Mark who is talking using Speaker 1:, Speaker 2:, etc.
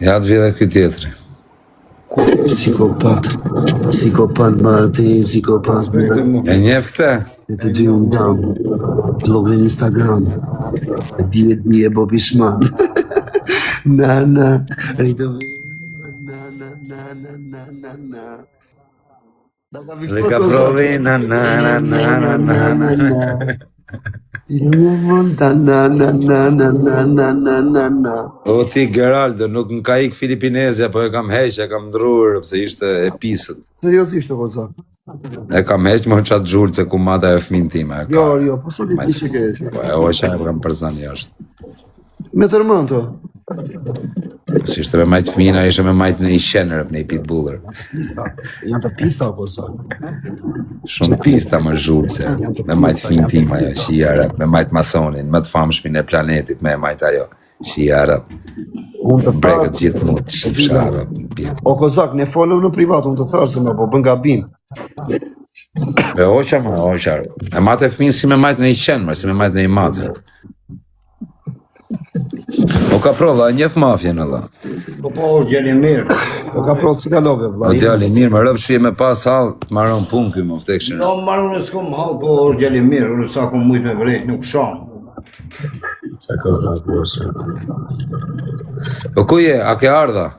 Speaker 1: Ja të vjedhe këtë tjetëri.
Speaker 2: Psikopat. Psikopat Mati, psikopat.
Speaker 1: E njef këte?
Speaker 2: E të dy unë dam. Blog dhe Instagram. E di e Bobi Shman. Na. Rritë na.
Speaker 1: Dhe ka provi na. O ti Geraldo, nuk më ka ik Filipinezja, po e kam heq, e kam ndrurë, pëse ishte e pisët.
Speaker 2: Seriosisht o kozak.
Speaker 1: E kam heq më qatë gjurë, se ku mata e fëmin time.
Speaker 2: Jo, po sot i që kesh.
Speaker 1: Po e oqa e kam përzan jashtë.
Speaker 2: Me tërmën to?
Speaker 1: Si ishte me majtë fëmina, ishe me majtë në i shenërëp, në i pitbuller.
Speaker 2: Pista, janë të pista o kozak.
Speaker 1: Shumë pista më zhurë, se me majtë fëmin tim ajo, Shia Arab, me majtë masonin, më të famshmin e planetit, me majtë ajo, Shia Arab. Bregët gjithë mund të shifsha Arab.
Speaker 2: O kozak, ne folëm në privat, unë të thashtë me, po bën gabim.
Speaker 1: E oqa. E matë e fëmin si me majtë në i qenë, si me majtë në i matër. O ka prova, njef mafjen Allah.
Speaker 3: Po është gjeni mirë.
Speaker 2: O ka provë cikalove, vla.
Speaker 1: O djali mirë, më rëpë shvije me pas halë, të maron punë këj më vtekshën.
Speaker 3: No, marrën e s'kom halë, po është gjeni mirë, unë sa kom mujtë me vrejt, nuk shanë.
Speaker 2: Qa kozak,
Speaker 1: Po ku je, a ke ardha?